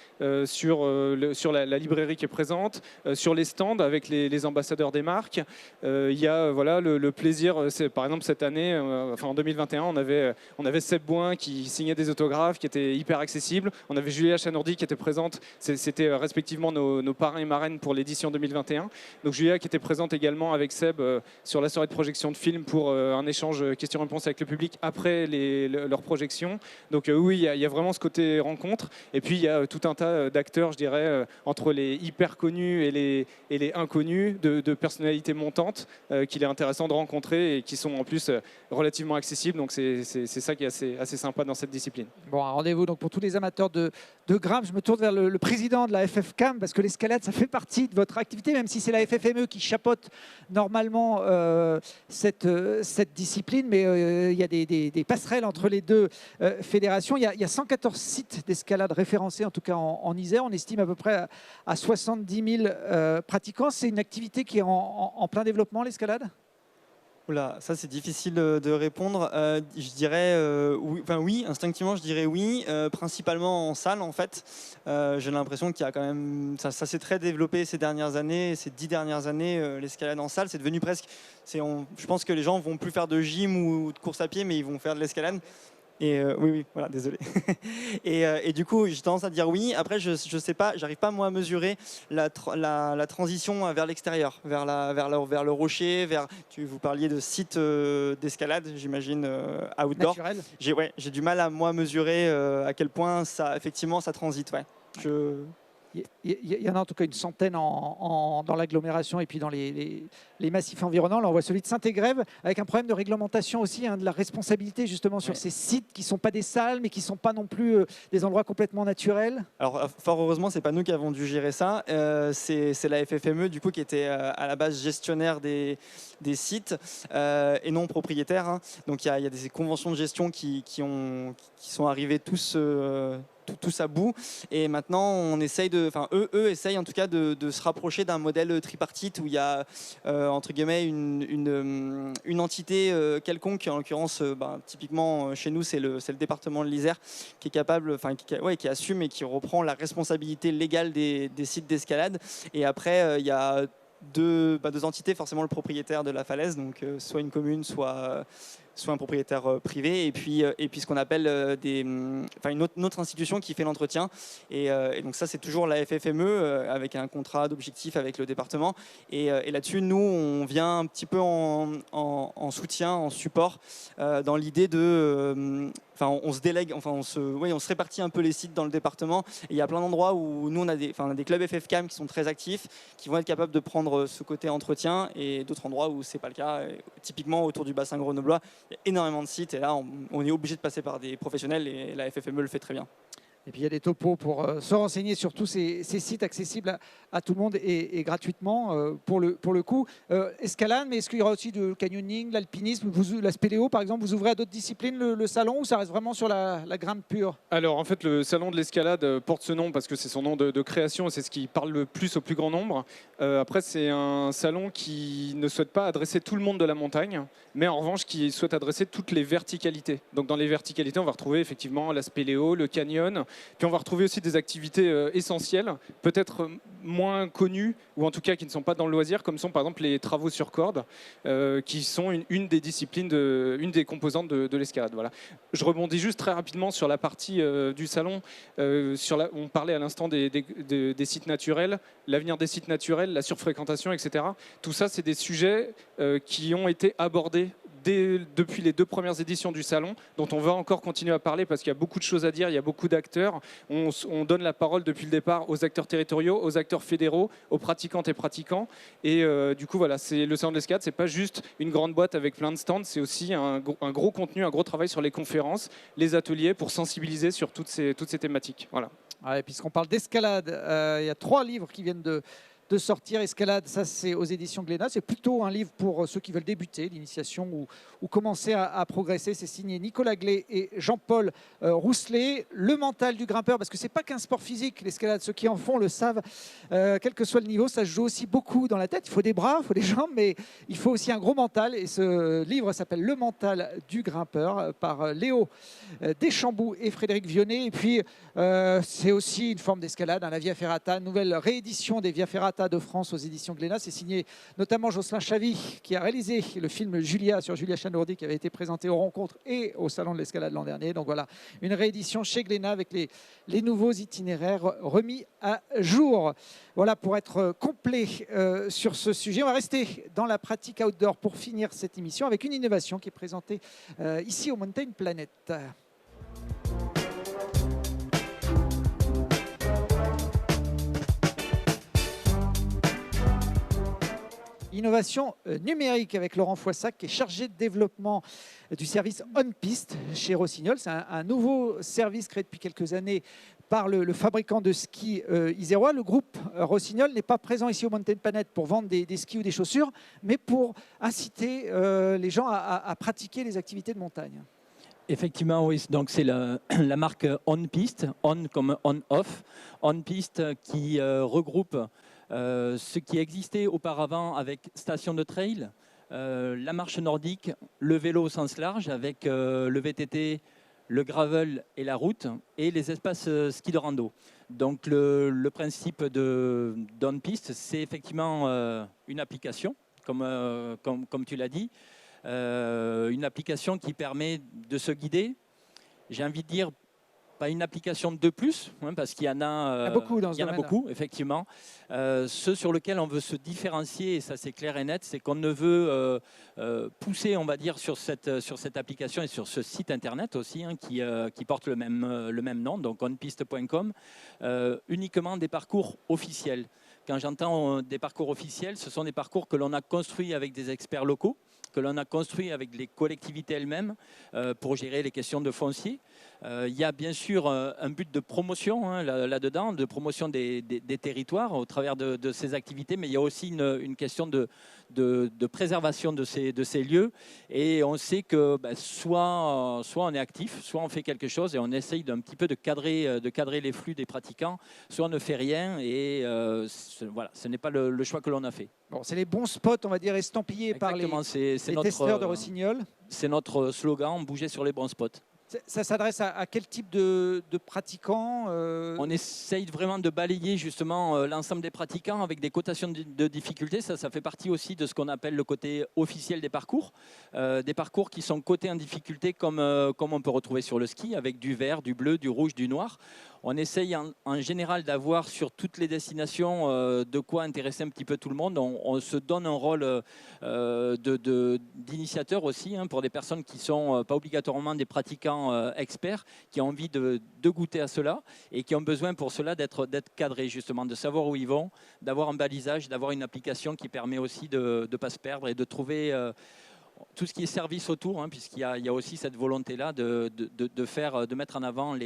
sur la librairie qui est présente, sur les stands avec les ambassadeurs des marques. Il y a voilà, le plaisir, par exemple cette année, en 2021, on avait Seb Boin qui signait des autographes, qui était hyper accessible. On avait Julia Chanourdi qui était présente, c'était respectivement nos parrains et marraines pour l'édition 2021. Donc Julia qui était présente également avec Seb sur la soirée de projection de films pour un échange questions-réponses avec le public après leur projection. Donc oui, il y a vraiment ce côté rencontre. Et puis il y a tout un tas d'acteurs, je dirais, entre les hyper connus et les inconnus, de personnalités montantes qu'il est intéressant de rencontrer et qui sont en plus relativement accessibles. Donc c'est ça qui est assez sympa dans cette discipline. Bon, un rendez-vous donc pour tous les amateurs de grimpe. Je me tourne vers le président de la FFCAM, parce que l'escalade, ça fait partie de votre activité, même si c'est la FFME qui chapeaute normalement cette discipline, mais il y a des passerelles entre les deux fédérations. Il y a 114 sites d'escalade référencés, en tout cas en Isère. On estime à peu près à 70 000 pratiquants. C'est une activité qui est en plein développement, l'escalade? Oula, ça c'est difficile de répondre. Je dirais oui, instinctivement je dirais oui, principalement en salle en fait. J'ai l'impression qu'il y a quand même, ça s'est très développé ces dernières années, ces 10 dernières années, l'escalade en salle, c'est devenu presque, je pense que les gens vont plus faire de gym ou de course à pied, mais ils vont faire de l'escalade. Et oui, voilà, désolé. et du coup, j'ai tendance à dire oui. Après, je sais pas, j'arrive pas moi à mesurer la transition vers l'extérieur, vers le rocher, vous parliez de sites d'escalade, j'imagine outdoor. Naturel. J'ai du mal à moi mesurer à quel point ça, effectivement, ça transite. Ouais. Il y en a en tout cas une centaine dans l'agglomération et puis dans les massifs environnants. Là, on voit celui de Saint-Égrève avec un problème de réglementation aussi, de la responsabilité justement sur ces sites qui ne sont pas des salles, mais qui ne sont pas non plus des endroits complètement naturels. Alors, fort heureusement, ce n'est pas nous qui avons dû gérer ça. C'est la FFME, du coup, qui était à la base gestionnaire des sites et non propriétaire. Hein. Donc, il y a des conventions de gestion qui sont arrivées tous à bout, et maintenant on essaye eux essayent en tout cas de se rapprocher d'un modèle tripartite où il y a entre guillemets une entité quelconque, en l'occurrence typiquement chez nous c'est le département de l'Isère qui est capable, qui assume et qui reprend la responsabilité légale des sites d'escalade, et après il y a deux entités, forcément le propriétaire de la falaise, donc soit une commune, soit un propriétaire privé, et puis ce qu'on appelle une autre institution qui fait l'entretien. Et donc ça, c'est toujours la FFME avec un contrat d'objectif avec le département. Et là-dessus, nous, on vient un petit peu en soutien, en support, dans l'idée de... on se délègue, on se répartit un peu les sites dans le département. Et il y a plein d'endroits où nous, on a des clubs FFCAM qui sont très actifs, qui vont être capables de prendre ce côté entretien, et d'autres endroits où c'est pas le cas. Et typiquement, autour du bassin grenoblois, il y a énormément de sites, et là, on est obligé de passer par des professionnels, et la FFME le fait très bien. Et puis il y a des topos pour se renseigner sur tous ces sites accessibles à tout le monde et gratuitement pour le coup. Escalade, mais est-ce qu'il y aura aussi du canyoning, l'alpinisme, la spéléo par exemple? Vous ouvrez à d'autres disciplines le salon, ou ça reste vraiment sur la grimpe pure? Alors en fait, le salon de l'escalade porte ce nom parce que c'est son nom de création et c'est ce qui parle le plus au plus grand nombre. Après, c'est un salon qui ne souhaite pas adresser tout le monde de la montagne, mais en revanche qui souhaite adresser toutes les verticalités. Donc dans les verticalités, on va retrouver effectivement la spéléo, le canyon. Puis on va retrouver aussi des activités essentielles, peut-être moins connues, ou en tout cas qui ne sont pas dans le loisir, comme sont par exemple les travaux sur corde, qui sont une des disciplines, une des composantes de l'escalade. Voilà. Je rebondis juste très rapidement sur la partie du salon. On parlait à l'instant des sites naturels, l'avenir des sites naturels, la surfréquentation, etc. Tout ça, c'est des sujets qui ont été abordés depuis les 2 premières éditions du salon, dont on va encore continuer à parler parce qu'il y a beaucoup de choses à dire, il y a beaucoup d'acteurs. On donne la parole depuis le départ aux acteurs territoriaux, aux acteurs fédéraux, aux pratiquantes et pratiquants. Et du coup, voilà, le salon de l'escalade, c'est pas juste une grande boîte avec plein de stands, c'est aussi un gros contenu, un gros travail sur les conférences, les ateliers pour sensibiliser sur toutes ces thématiques. Voilà. Ouais, puisqu'on parle d'escalade, il y a 3 livres qui viennent de sortir. Escalade, ça c'est aux éditions Glénat. C'est plutôt un livre pour ceux qui veulent débuter l'initiation ou commencer à progresser. C'est signé Nicolas Glé et Jean-Paul Rousselet. Le mental du grimpeur, parce que c'est pas qu'un sport physique, l'escalade. Ceux qui en font le savent. Quel que soit le niveau, ça se joue aussi beaucoup dans la tête. Il faut des bras, il faut des jambes, mais il faut aussi un gros mental. Et ce livre s'appelle Le mental du grimpeur par Léo Deschambault et Frédéric Vionnet. Et puis c'est aussi une forme d'escalade, la Via Ferrata, nouvelle réédition des Via Ferrata de France aux éditions Glénat. C'est signé notamment Jocelyn Chavy qui a réalisé le film Julia sur Julia Chanourdi qui avait été présenté aux rencontres et au Salon de l'Escalade l'an dernier. Donc voilà, une réédition chez Glénat avec les nouveaux itinéraires remis à jour. Voilà pour être complet sur ce sujet. On va rester dans la pratique outdoor pour finir cette émission avec une innovation qui est présentée ici au Mountain Planet. Innovation numérique avec Laurent Foissac qui est chargé de développement du service On-Piste chez Rossignol. C'est un nouveau service créé depuis quelques années par le fabricant de skis isérois. Le groupe Rossignol n'est pas présent ici au Mountain Planet pour vendre des skis ou des chaussures, mais pour inciter les gens à pratiquer les activités de montagne. Effectivement, oui. Donc c'est la marque On-Piste, On comme On-Off. On-Piste qui regroupe ce qui existait auparavant avec station de trail, la marche nordique, le vélo au sens large avec le VTT, le gravel et la route et les espaces ski de rando. Donc le principe d'On-Piste, c'est effectivement une application, comme tu l'as dit, une application qui permet de se guider. J'ai envie de dire, pas une application de plus, hein, parce qu'il y en a, il y en a beaucoup, effectivement. Ce sur lequel on veut se différencier, et ça c'est clair et net, c'est qu'on ne veut pousser, on va dire, sur cette application et sur ce site internet aussi, hein, qui porte le même nom, donc onpiste.com, uniquement des parcours officiels. Quand j'entends des parcours officiels, ce sont des parcours que l'on a construits avec des experts locaux, que l'on a construit avec les collectivités elles-mêmes pour gérer les questions de foncier. Il y a bien sûr un but de promotion hein, là-dedans, de promotion des territoires au travers de ces activités, mais il y a aussi une question de préservation de ces lieux. Et on sait que soit on est actif, soit on fait quelque chose et on essaye d'un petit peu de cadrer les flux des pratiquants, soit on ne fait rien et voilà, ce n'est pas le choix que l'on a fait. Bon, c'est les bons spots, on va dire, estampillés par les testeurs de Rossignol. C'est notre slogan, bouger sur les bons spots. Ça s'adresse à quel type de pratiquants On essaye vraiment de balayer justement l'ensemble des pratiquants avec des cotations de difficulté. Ça fait partie aussi de ce qu'on appelle le côté officiel des parcours qui sont cotés en difficulté comme on peut retrouver sur le ski avec du vert, du bleu, du rouge, du noir. On essaye en général d'avoir sur toutes les destinations de quoi intéresser un petit peu tout le monde. On se donne un rôle d'initiateur aussi hein, pour des personnes qui ne sont pas obligatoirement des pratiquants experts, qui ont envie de goûter à cela et qui ont besoin pour cela d'être cadrés justement, de savoir où ils vont, d'avoir un balisage, d'avoir une application qui permet aussi de ne pas se perdre et de trouver tout ce qui est service autour, hein, puisqu'il y a aussi cette volonté-là de mettre en avant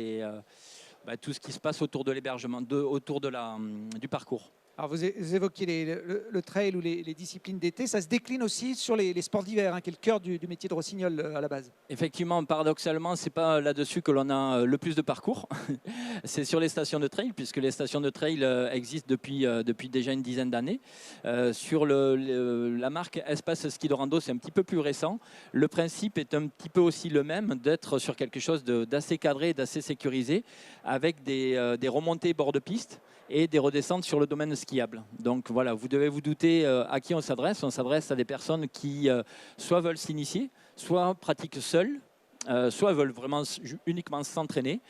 tout ce qui se passe autour de l'hébergement, autour du parcours. Alors vous évoquiez le trail ou les disciplines d'été, ça se décline aussi sur les sports d'hiver, hein, qui est le cœur du métier de Rossignol à la base. Effectivement, paradoxalement, ce n'est pas là-dessus que l'on a le plus de parcours. C'est sur les stations de trail, puisque les stations de trail existent depuis déjà une dizaine d'années. Sur la marque Espace Ski de Rando, c'est un petit peu plus récent. Le principe est un petit peu aussi le même, d'être sur quelque chose d'assez cadré, d'assez sécurisé, avec des remontées bord de piste et des redescentes sur le domaine skiable. Donc voilà, vous devez vous douter à qui on s'adresse. On s'adresse à des personnes qui soit veulent s'initier, soit pratiquent seules, soit veulent vraiment uniquement s'entraîner.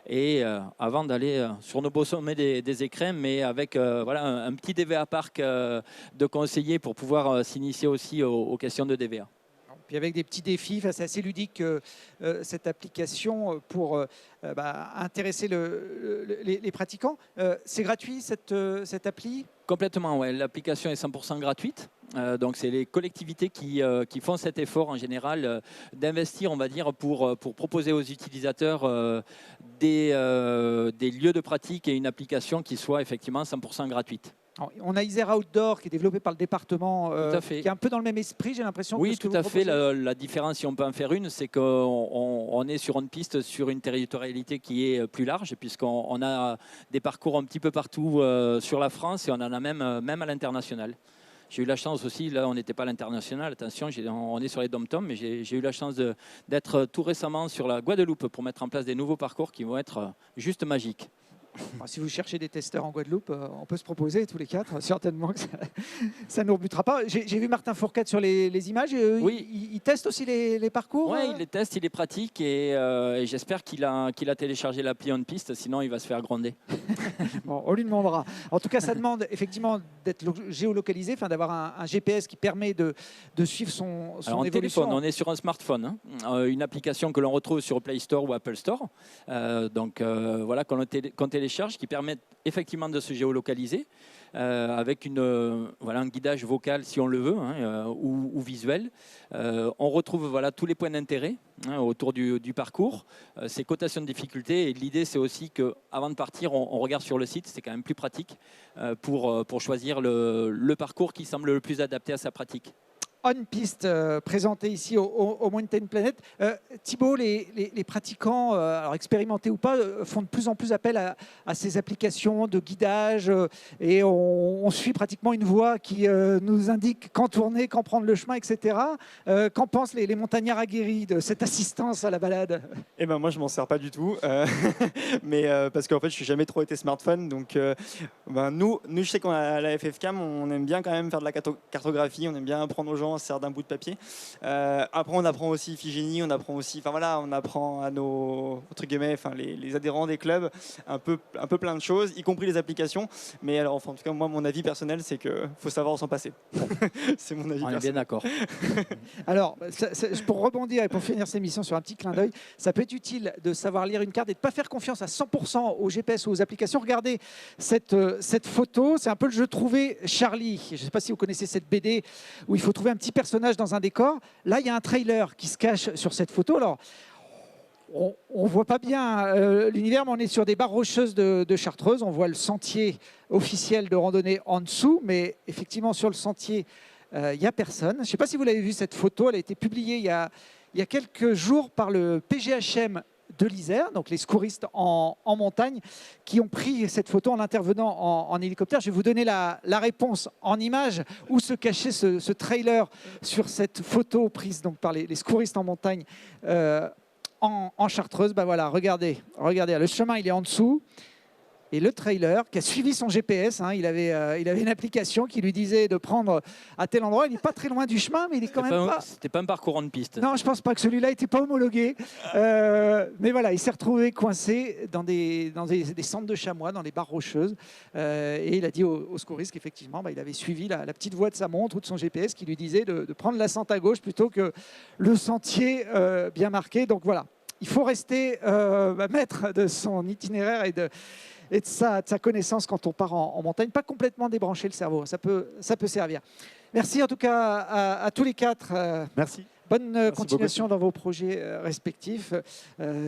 Et avant d'aller sur nos beaux sommets des écrins, mais avec un petit DVA parc de conseillers pour pouvoir s'initier aussi aux questions de DVA. Puis avec des petits défis, c'est assez ludique cette application pour intéresser les pratiquants. C'est gratuit cette appli ? Complètement, ouais. L'application est 100% gratuite. Donc c'est les collectivités qui font cet effort en général d'investir, on va dire, pour proposer aux utilisateurs des lieux de pratique et une application qui soit effectivement 100% gratuite. On a Isère Outdoor qui est développé par le département, qui est un peu dans le même esprit, j'ai l'impression. Oui, tout à fait. La différence, si on peut en faire une, c'est qu'on est sur une piste, sur une territorialité qui est plus large, puisqu'on a des parcours un petit peu partout sur la France et on en a même à l'international. J'ai eu la chance aussi, là on n'était pas à l'international, attention, on est sur les dom-toms, mais j'ai eu la chance d'être tout récemment sur la Guadeloupe pour mettre en place des nouveaux parcours qui vont être juste magiques. Si vous cherchez des testeurs en Guadeloupe, on peut se proposer tous les quatre. Certainement que ça ne nous rebutera pas. J'ai vu Martin Fourcade sur les images. Oui. Il teste aussi les parcours. Oui, il les teste, il les pratique et j'espère qu'il a téléchargé l'appli On Piste, sinon il va se faire gronder. Bon, on lui demandera. En tout cas, ça demande effectivement d'être géolocalisé, d'avoir un GPS qui permet de suivre son Alors, évolution. Téléphone, on est sur un smartphone, une application que l'on retrouve sur Play Store ou Apple Store. Voilà, qu'on télécharge, qui permettent effectivement de se géolocaliser avec un guidage vocal si on le veut ou visuel. On retrouve tous les points d'intérêt autour du parcours, ces cotations de difficulté. Et l'idée, c'est aussi qu'avant de partir, on regarde sur le site, c'est quand même plus pratique pour choisir le parcours qui semble le plus adapté à sa pratique. On Piste présenté ici au Mountain Planet. Thibaut, les pratiquants, alors expérimentés ou pas, font de plus en plus appel à ces applications de guidage et on suit pratiquement une voie qui nous indique quand tourner, quand prendre le chemin, etc. Qu'en pensent les montagnards aguerris de cette assistance à la balade ? Eh ben moi, je m'en sers pas du tout, mais parce qu'en fait, je suis jamais trop été smartphone. Donc, nous, je sais qu'à la FFCAM, on aime bien quand même faire de la cartographie, on aime bien apprendre aux gens à se servir d'un bout de papier. Après, on apprend aussi Iphigénie, on apprend à nos les adhérents des clubs un peu plein de choses, y compris les applications. Mais alors, en tout cas, moi, mon avis personnel, c'est qu'il faut savoir s'en passer. C'est mon avis personnel. On est bien d'accord. Alors, pour rebondir et pour finir cette émission sur un petit clin d'œil, ça peut être utile de savoir lire une carte et de ne pas faire confiance à 100% au GPS ou aux applications. Regardez cette photo, c'est un peu le jeu Trouver Charlie. Je ne sais pas si vous connaissez cette BD où il faut trouver un petit personnage dans un décor. Là, il y a un trailer qui se cache sur cette photo. Alors, on ne voit pas bien l'univers, mais on est sur des barres rocheuses de Chartreuse. On voit le sentier officiel de randonnée en dessous, mais effectivement, sur le sentier, il n'y a personne. Je ne sais pas si vous l'avez vu, cette photo. Elle a été publiée il y a quelques jours par le PGHM de l'Isère, donc les secouristes en montagne, qui ont pris cette photo en intervenant en hélicoptère. Je vais vous donner la réponse en images où se cachait ce trailer sur cette photo prise donc, par les secouristes en montagne en Chartreuse. Voilà, regardez, le chemin il est en dessous. Et le trailer qui a suivi son GPS, il avait une application qui lui disait de prendre à tel endroit. Il n'est pas très loin du chemin, mais il est quand même pas... C'était pas un parcours en piste. Non, je pense pas que celui-là n'était pas homologué. Mais voilà, il s'est retrouvé coincé dans des centres de chamois, dans les barres rocheuses. Et il a dit aux secouristes qu'effectivement, il avait suivi la petite voie de sa montre ou de son GPS qui lui disait de prendre l'ascente à gauche plutôt que le sentier bien marqué. Donc voilà, il faut rester maître de son itinéraire et de sa connaissance quand on part en montagne, pas complètement débrancher le cerveau, ça peut servir. Merci en tout cas à tous les quatre. Merci. Bonne continuation dans vos projets respectifs.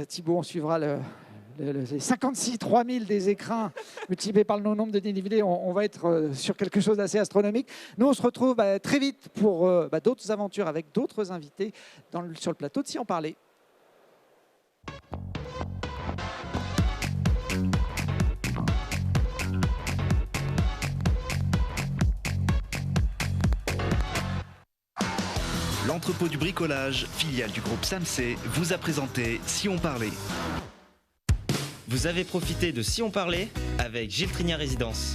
Thibaut, on suivra les 56 3000 des écrins multipliés par le nombre de dénivelés. On va être sur quelque chose d'assez astronomique. Nous, on se retrouve très vite pour d'autres aventures avec d'autres invités sur le plateau de Si on parlait. L'entrepôt du bricolage, filiale du groupe SAMC, vous a présenté Si on parlait. Vous avez profité de Si on parlait avec Gilles Trignard Résidence.